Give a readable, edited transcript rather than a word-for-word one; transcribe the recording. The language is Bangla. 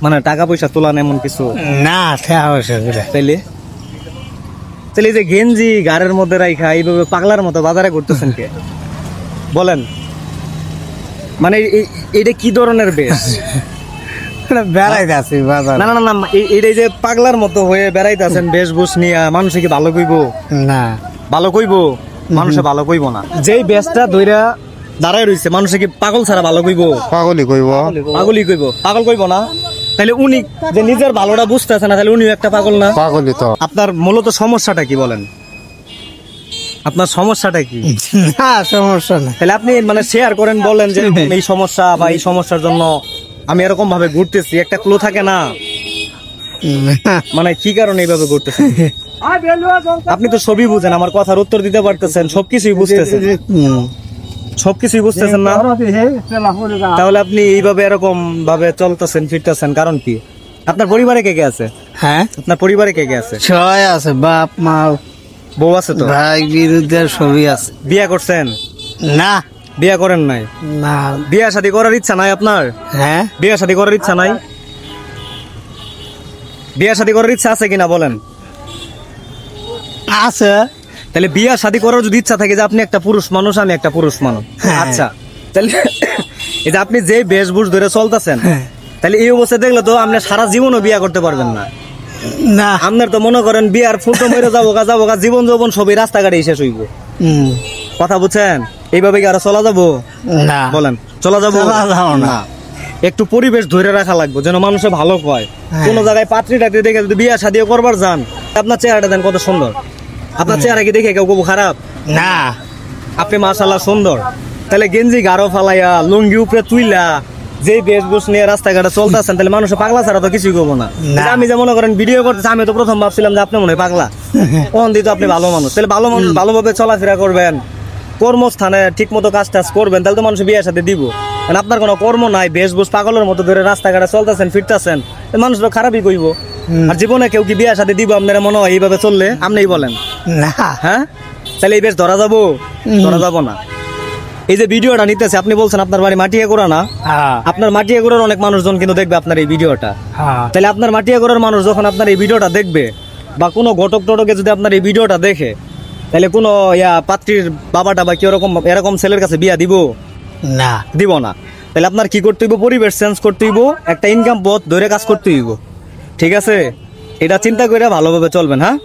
মানে টাকা পয়সা তোলান এমন কিছু না টাকা পয়সা তাইলে তাহলে যে গেঞ্জি গাড়ির মধ্যে রাখা এইভাবে পাগলার মতো বাজারে করতেছেন কে বলেন? মানে এইটা কি ধরনের বেশ? বেড়াইতে আছি বাজার। না না না এইটাই যে পাগলার মতো হয়ে বেড়াইতে আছেন বেশভূষ নিয়ে, মানুষে কি ভালো কইব? না ভালো কইব? মানুষে ভালো কইব না। যেই বেশটা ধইরা দাঁড়ায় রইছে মানুষে কি পাগল ছাড়া ভালো কইব? পাগলই কইব। পাগলই কইব, পাগল কইব না। তাহলে উনি যে নিজের ভালোটা বুঝতেছে না, তাহলে উনিও একটা পাগল না? পাগলই তো। আপনার মূলত সমস্যাটা কি বলেন? আপনার সমস্যাটা কি? না সমস্যা না। তাহলে আপনি মানে শেয়ার করেন, বলেন যে এই সমস্যা বা এই সমস্যার জন্য আমি এরকম ভাবে ঘুরতেছি, একটা ক্লু থাকে না মানে কি কারণে এইভাবে ঘুরতেছেন? আপনি তো সবই বুঝেন, আমার কথার উত্তর দিতে পারতেছেন, সবকিছুই বুঝতেছেন, সবকিছুই বুঝতেছেন না? তাহলে আপনি এইভাবে এরকম ভাবে চলতেছেন ফিরতেছেন কারণ কি? আপনার পরিবারে কে কে আছে? হ্যাঁ আপনার পরিবারে কে কে আছে? সবাই আছে, বাপ মা বউ আছে তো? ভাই বিরুদ্ধে সবই আছে। বিয়া করছেন? না বিয়া করেন নাই? না। বিয়া শাদী করার ইচ্ছা নাই আপনার? হ্যাঁ বিয়া শাদী করার ইচ্ছা নাই? বিয়া শাদী করার ইচ্ছা আছে কিনা বলেন? আছে। তাহলে বিয়া শাদী করার যদি ইচ্ছা থাকে, যে আপনি একটা পুরুষ মানুষ, আমি একটা পুরুষ মানুষ, আচ্ছা তাহলে এই যে আপনি যে বেশভূষ ধরে চলতেছেন, তাহলে এই অবস্থা দেখলে তো আপনি সারা জীবনও বিয়া করতে পারবেন না। না আপনার তো মনে করেন বিয়ার ফুটো মেরে যাবো গা জীবন যৌবন সবই রাস্তাঘাটে শেষ হইব। কথা বুঝছেন? এইভাবে কি আরো চলা যাবো? না বলেন চলা যাবো না। একটু পরিবেশ ধরে রাখা লাগবে, যেন মানুষে ভালো কয়। কোন জায়গায় পাত্রীটাকে দেখে যদি বিয়া শাদী করবার যান, আপনার চেহারাটা দেন কত সুন্দর, আপনার চেহারা কি দেখে কেউ কবু খারাপ? না আপনি মাশাআল্লাহ সুন্দর। তাহলে গেঞ্জি গাঢ় ফালাইয়া লুঙ্গি উপরে তুইলা যে বেশভূষ নিয়ে রাস্তাঘাটে চলতেছেন, তাহলে মানুষ পাগলা ছাড়া তো কিছুই করবো না। আমি যে মনে করেন ভিডিও করতেছি, আমি তো প্রথম ভাবছিলাম যে আপনি মনে হয় পাগলা, ওখান দিয়ে তো আপনি ভালো মানুষ। তাহলে ভালো মানুষ ভালোভাবে চলাফেরা করবেন, কর্মস্থানে ঠিক মতো কাজ টাজ করবেন, তাহলে তো মানুষ বিয়ের সাথে দিব। কারণ আপনার কোনো কর্ম নাই, বেশভূষ পাগলের মতো ধরে রাস্তাঘাটে চলতেছেন ফিরতেছেন, মানুষ তো খারাপই কইব। আর জীবনে কেউ কি বিয়ের সাথে দিব আপনারা মনে হয় এইভাবে চললে? আপনিই বলেন না। হ্যাঁ, তাহলে এই বেশ ধরা যাবো? ধরা যাবো না। এই যে ভিডিওটা নিতেছে, আপনি বলছেন আপনার বাড়ি মাটিয়াগোড়া না? আপনার মাটিয়াগোড়ার অনেক মানুষজন কিন্তু দেখবে আপনার এই ভিডিওটা। তাহলে আপনার মাটিয়াগোড়ার মানুষ যখন আপনার এই ভিডিওটা দেখবে, বা কোনো ঘটক টটকে যদি আপনার এই ভিডিওটা দেখে, তাহলে কোনো পাত্রীর বাবাটা বা কি এরকম ছেলের কাছে বিয়া দিব? না দিব না। তাহলে আপনার কি করতে হইব? পরিবেশ চেঞ্জ করতে হইব, একটা ইনকাম পথ ধরে কাজ করতে হইব। ঠিক আছে? এটা চিন্তা করে ভালোভাবে চলবেন। হ্যাঁ।